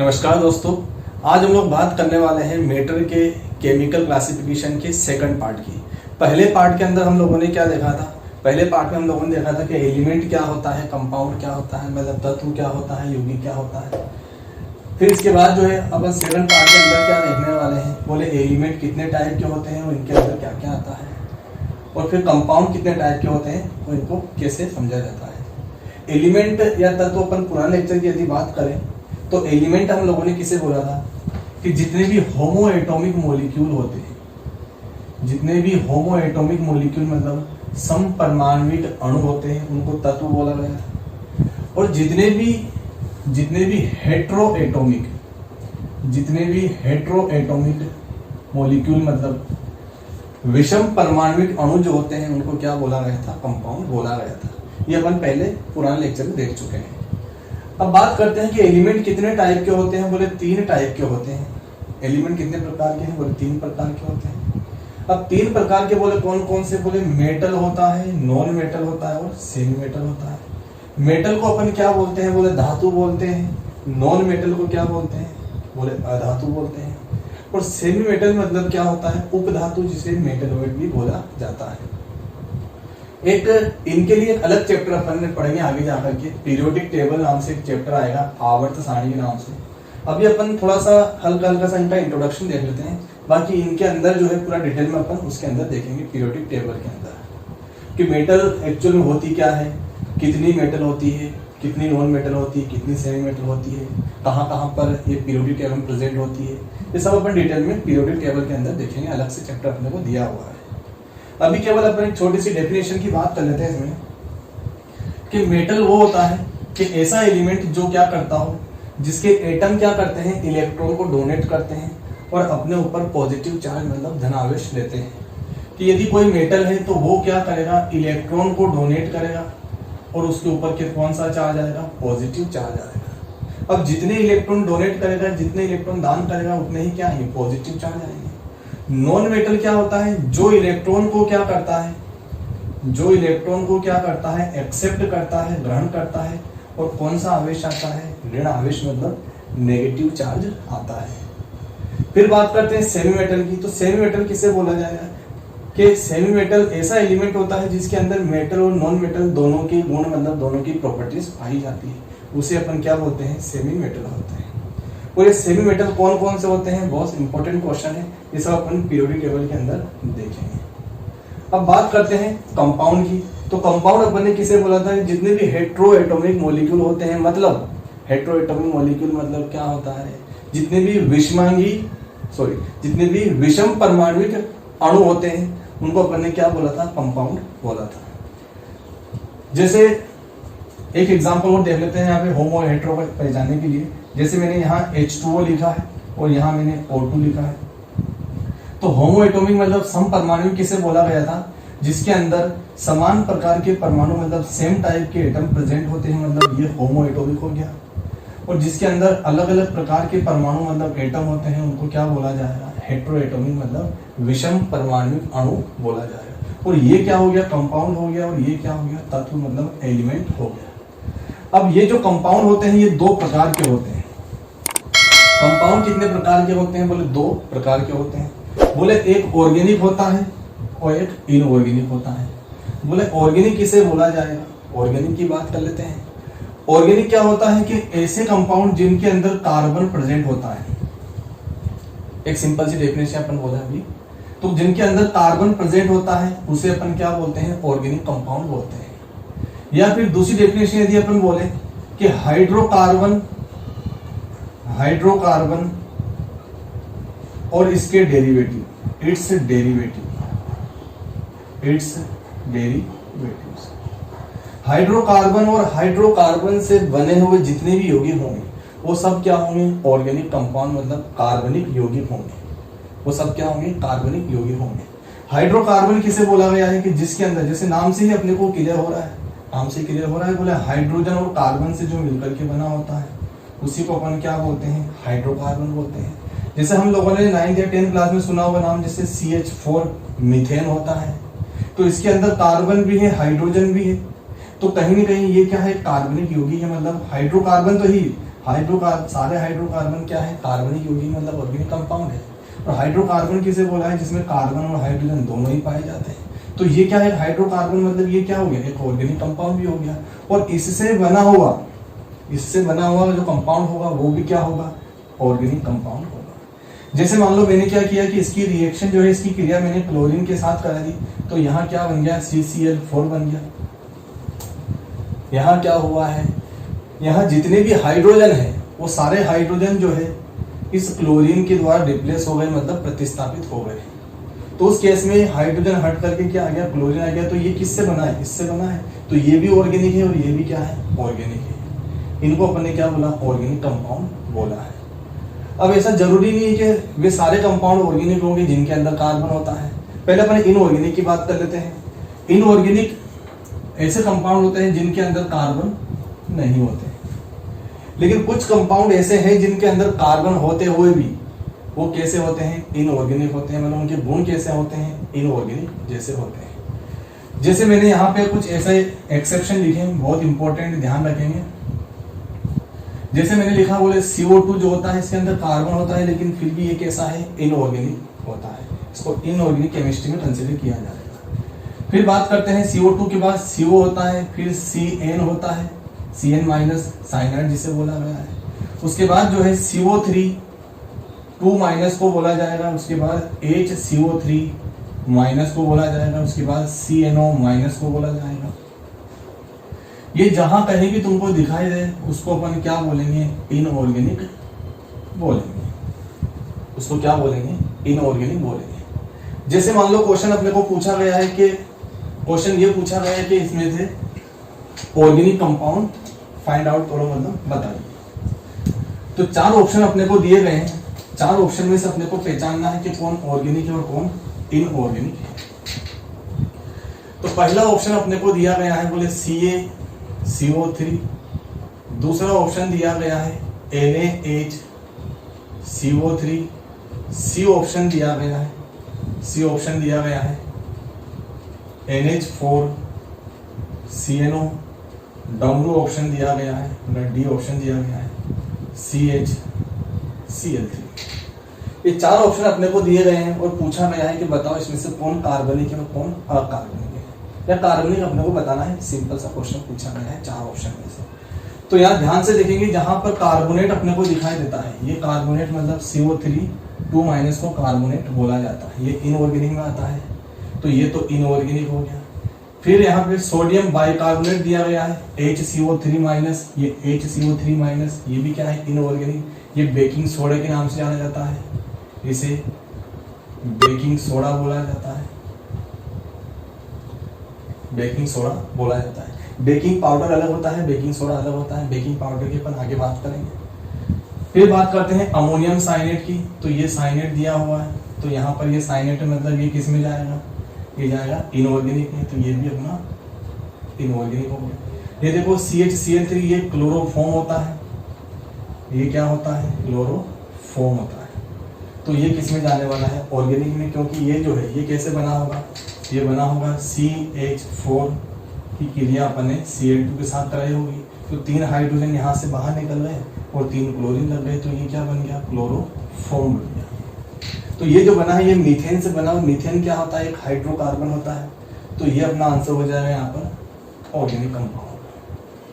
नमस्कार दोस्तों, आज हम लोग बात करने वाले हैं मेटर के केमिकल क्लासिफिकेशन के सेकंड पार्ट की। पहले पार्ट के अंदर हम लोगों ने क्या देखा था? पहले पार्ट में हम लोगों ने देखा था कि एलिमेंट क्या होता है, कंपाउंड क्या होता है, मतलब तत्व क्या होता है, यौगिक क्या होता है। फिर इसके बाद जो है अपन सेकंड पार्ट के अंदर क्या देखने वाले हैं, बोले एलिमेंट कितने टाइप के होते हैं और इनके अंदर क्या क्या आता है, और फिर कंपाउंड कितने टाइप के होते हैं और इनको कैसे समझा जाता है। एलिमेंट या तत्व अपन पुराने लेक्चर की यदि बात करें तो एलिमेंट हम लोगों ने किसे बोला था कि जितने भी होमो एटॉमिक मॉलिक्यूल होते हैं, जितने भी होमो एटॉमिक मॉलिक्यूल मतलब समपरमाणविक अणु होते हैं उनको तत्व बोला गया था। और जितने भी हेट्रो एटॉमिक मॉलिक्यूल मतलब विषम परमाणविक अणु जो होते हैं उनको क्या बोला गया था? कंपाउंड बोला गया था। ये अपन पहले पुराने लेक्चर में देख चुके हैं। अब बात करते हैं कि एलिमेंट कितने टाइप के होते हैं। बोले 3 टाइप के होते हैं। एलिमेंट कितने प्रकार के हैं? बोले 3 प्रकार के होते हैं। अब 3 प्रकार के बोले कौन कौन से? बोले मेटल होता है, नॉन मेटल होता है और सेमी मेटल होता है। मेटल को अपन क्या बोलते हैं? बोले धातु बोलते हैं। नॉन मेटल को क्या बोलते हैं? बोले अधातु बोलते हैं। और सेमी मेटल मतलब क्या होता है? उपधातु, जिसे मेटलॉइड भी बोला जाता है। एक इनके लिए एक अलग चैप्टर अपन ने पढ़ेंगे आगे जाकर के। पीरियोडिक टेबल नाम से एक चैप्टर आएगा, आवर्त सारणी के नाम से। अभी अपन थोड़ा सा हल्का सा इनका इंट्रोडक्शन देख लेते हैं, बाकी इनके अंदर जो है पूरा डिटेल में अपन उसके अंदर देखेंगे पीरियोडिक टेबल के अंदर कि मेटल एक्चुअल में होती क्या है, कितनी मेटल होती है, कितनी नॉन मेटल होती है, कितनी सेमी मेटल होती है, कहाँ कहाँ पर ये पीरियोडिक टेबल में प्रेजेंट होती है। ये सब अपन डिटेल में पीरियोडिक टेबल के अंदर देखेंगे, अलग से चैप्टर अपने को दिया हुआ है। अभी केवल अपन एक छोटी सी डेफिनेशन की बात कर लेते हैं इसमें कि मेटल वो होता है कि ऐसा एलिमेंट जो क्या करता हो, जिसके एटम क्या करते हैं, इलेक्ट्रॉन को डोनेट करते हैं और अपने ऊपर पॉजिटिव चार्ज मतलब धनावेश लेते हैं। कि यदि कोई मेटल है तो वो क्या करेगा, इलेक्ट्रॉन को डोनेट करेगा और उसके ऊपर के कौन सा चार्ज आएगा? पॉजिटिव चार्ज आएगा। अब जितने इलेक्ट्रॉन डोनेट करेगा, जितने इलेक्ट्रॉन दान करेगा, उतने ही क्या है? पॉजिटिव चार्ज आएंगे। नॉन मेटल क्या होता है? जो इलेक्ट्रॉन को क्या करता है, एक्सेप्ट करता है, ग्रहण करता है, और कौन सा आवेश आता है? ऋण आवेश मतलब नेगेटिव चार्ज आता है। फिर बात करते हैं सेमी मेटल की। तो सेमी मेटल किसे बोला जाएगा कि सेमी मेटल ऐसा एलिमेंट होता है जिसके अंदर मेटल और नॉन मेटल दोनों के गुण मतलब दोनों की प्रॉपर्टीज पाई जाती है, उसे अपन क्या बोलते हैं? सेमी मेटल होते हैं। और ये सेमी मेटल कौन कौन से होते हैं? बहुत इंपॉर्टेंट क्वेश्चन है, ये सब अपन पीरियोडिक टेबल के अंदर देखेंगे। अब बात करते हैं कंपाउंड की। तो कंपाउंड अपन ने किसे बोला था? जितने भी हेट्रो एटॉमिक मॉलिक्यूल होते हैं, मतलब हेट्रो एटॉमिक मॉलिक्यूल मतलब क्या होता है? जितने भी विषम परमाणविक अणु होते हैं उनको अपन ने क्या बोला था? कंपाउंड बोला था। जैसे एक एग्जांपल और देख लेते हैं यहाँ पे होमो हेट्रो को पहचानने के लिए। जैसे मैंने यहाँ H2O लिखा है और यहाँ मैंने O2 लिखा है। तो होमो एटॉमिक मतलब समपरमाणु किसे बोला गया था? जिसके अंदर समान प्रकार के परमाणु मतलब सेम टाइप के एटम प्रेजेंट होते हैं, मतलब ये होमो एटॉमिक हो गया। और जिसके अंदर अलग अलग प्रकार के परमाणु मतलब एटम होते हैं उनको क्या बोला जाएगा? हेट्रो एटॉमिक मतलब विषम परमाणविक अणु बोला जाएगा। और ये क्या हो गया? कंपाउंड हो गया। और ये क्या हो गया? तत्व मतलब एलिमेंट हो गया। अब ये जो कंपाउंड होते हैं ये 2 प्रकार के होते हैं। कंपाउंड कितने प्रकार के होते हैं? बोले 2 प्रकार के होते हैं। बोले एक ऑर्गेनिक होता है और एक इनऑर्गेनिक होता है। बोले ऑर्गेनिक किसे बोला जाएगा? ऑर्गेनिक की बात कर लेते हैं। ऑर्गेनिक क्या होता है कि ऐसे कंपाउंड जिनके अंदर कार्बन प्रेजेंट होता है। एक सिंपल सी डेफिनेशन अपन बोला अभी, तो जिनके अंदर कार्बन प्रेजेंट होता है उसे अपन क्या बोलते हैं? ऑर्गेनिक कंपाउंड बोलते हैं। या फिर दूसरी डेफिनेशन यदि अपन बोले कि हाइड्रोकार्बन और इसके डेरिवेटिव, इट्स डेरिवेटिव्स। हाइड्रोकार्बन और हाइड्रोकार्बन से बने हुए जितने भी यौगिक होंगे वो सब क्या होंगे? ऑर्गेनिक कंपाउंड मतलब कार्बनिक यौगिक होंगे। वो सब क्या होंगे? कार्बनिक यौगिक होंगे। हाइड्रोकार्बन किसे बोला गया है? कि जिसके अंदर, जैसे नाम से ही अपने को क्लियर हो रहा है, बोले हाइड्रोजन और कार्बन से जो मिलकर के बना होता है उसी को अपन क्या बोलते हैं? हाइड्रोकार्बन बोलते हैं। जैसे हम लोगों ने 9th या 10th क्लास में सुना होगा नाम, जैसे CH4 मीथेन होता है, तो इसके अंदर कार्बन भी है, हाइड्रोजन भी है। तो कहीं ना कहीं ये क्या है? कार्बनिक यौगिक है। मतलब हाइड्रोकार्बन तो ही सारे हाइड्रोकार्बन क्या है, कार्बनिक यौगिक मतलब ऑर्गेनिक कंपाउंड है। और हाइड्रोकार्बन किसे बोला है, जिसमें कार्बन और हाइड्रोजन दोनों ही पाए जाते हैं। तो ये क्या है, हाइड्रोकार्बन मतलब ये क्या हो गया, एक ऑर्गेनिक कंपाउंड भी हो गया। और इससे बना हुआ जो कंपाउंड होगा वो भी क्या होगा, ऑर्गेनिक कंपाउंड होगा। जैसे मान लो मैंने क्या किया कि इसकी रिएक्शन जो है, इसकी क्रिया मैंने क्लोरीन के साथ करा दी, तो यहाँ क्या बन गया, CCl4 बन गया। यहाँ क्या हुआ है, यहाँ जितने भी हाइड्रोजन है वो सारे हाइड्रोजन जो है इस क्लोरीन के द्वारा रिप्लेस हो गए, मतलब प्रतिस्थापित हो गए। तो उस केस में हाइड्रोजन हट करके क्या आ गया, क्लोरीन आ गया। तो ये किससे बना है, इससे बना है। तो ये भी ऑर्गेनिक है और ये भी क्या है, ऑर्गेनिक है। इनको अपन ने क्या बोला, ऑर्गेनिक कंपाउंड बोला है। अब ऐसा जरूरी नहीं है कि वे सारे कंपाउंड ऑर्गेनिक होंगे जिनके अंदर कार्बन होता है। पहले अपन इनऑर्गेनिक की बात कर लेते हैं। इनऑर्गेनिक ऐसे कंपाउंड होते हैं जिनके अंदर कार्बन नहीं होते, लेकिन कुछ कंपाउंड ऐसे हैं जिनके अंदर कार्बन होते हुए भी वो कैसे होते हैं, इनऑर्गेनिक होते हैं। मतलब उनके गुण कैसे होते हैं, इनऑर्गेनिक जैसे होते हैं। जैसे मैंने यहाँ पे कुछ ऐसे एक्सेप्शन लिखे हैं, बहुत इंपॉर्टेंट, ध्यान रखेंगे। जैसे मैंने लिखा, बोले CO2 जो होता है इसके अंदर कार्बन होता है, लेकिन फिर भी ये कैसा है, इनऑर्गेनिक होता है। इसको इनऑर्गेनिक केमिस्ट्री में कंसिडर किया जाएगा। फिर बात करते हैं CO2 के बाद CO होता है, फिर CN होता है, CN माइनस साइनाइड जिसे बोला गया है। उसके बाद जो है CO3 2 माइनस को बोला जाएगा, उसके बाद HCO3 माइनस को बोला जाएगा, उसके बाद CNO माइनस को बोला जाएगा। ये जहां कहीं भी तुमको दिखाई दे उसको अपन क्या बोलेंगे, इनऑर्गेनिक बोलेंगे। उसको क्या बोलेंगे, इनऑर्गेनिक बोलेंगे। जैसे मान लो क्वेश्चन अपने को पूछा गया है कि क्वेश्चन ये पूछा गया है कि इसमें से ऑर्गेनिक कंपाउंड फाइंड आउट करो, मतलब बताइए। तो 4 ऑप्शन अपने को दिए गए हैं। 4 ऑप्शन में से अपने को पहचानना है कि कौन ऑर्गेनिक है और कौन इनऑर्गेनिक है। तो पहला ऑप्शन अपने को दिया गया है, बोले CaCO3। दूसरा ऑप्शन दिया गया है NaHCO3। C ऑप्शन दिया गया है, NH4CNO। W ऑप्शन दिया गया है, D ऑप्शन दिया गया है CHCl3। ये 4 ऑप्शन अपने को दिए गए हैं और पूछा गया है कि बताओ इसमें से कौन कार्बनिक है और कौन अकार्बनिक है, या कार्बनिक अपने को बताना है। सिंपल सा क्वेश्चन पूछा गया है 4 ऑप्शन में से। तो यहाँ ध्यान से देखेंगे, जहां पर कार्बोनेट अपने को दिखाई देता है, ये कार्बोनेट मतलब CO3 2 माइनस को कार्बोनेट बोला जाता है, ये इनऑर्गेनिक में आता है, तो ये तो इनऑर्गेनिक हो गया। फिर यहाँ पे सोडियम बाइकार्बोनेट दिया गया है HCO3 माइनस, ये HCO3 माइनस, ये भी क्या है, इनऑर्गेनिक। ये बेकिंग सोडा के नाम से जाना जाता है, इसे बेकिंग सोडा बोला जाता है, बेकिंग सोडा बोला जाता है। बेकिंग पाउडर अलग होता है, बेकिंग सोडा अलग होता है। बेकिंग पाउडर की अपन आगे बात करेंगे। फिर बात करते हैं अमोनियम साइनेट की। तो ये साइनेट दिया हुआ है, तो यहाँ पर ये साइनेट मतलब ये किस में जाएगा, ये जाएगा इनऑर्गेनिक में, तो ये भी अपना इनऑर्गेनिक हो गया। ये देखो CHCl3, ये क्लोरोफॉर्म होता है, ये क्या होता है, क्लोरोफॉर्म होता है। तो ये किस में जाने वाला है, ऑर्गेनिक में, क्योंकि ये जो है ये कैसे बना होगा, ये बना होगा CH4 की क्रिया अपन ने Cl2 के साथ कराई होगी। तो 3 हाइड्रोजन यहाँ से बाहर निकल गए और 3 क्लोरीन लग गए, तो ये क्या बन गया, क्लोरोफॉर्म बन गया। तो ये जो बना है ये मीथेन से बना, और मीथेन क्या होता है, एक हाइड्रोकार्बन होता है। तो ये अपना आंसर हो जाएगा यहाँ पर ऑर्गेनिक कंपाउंड।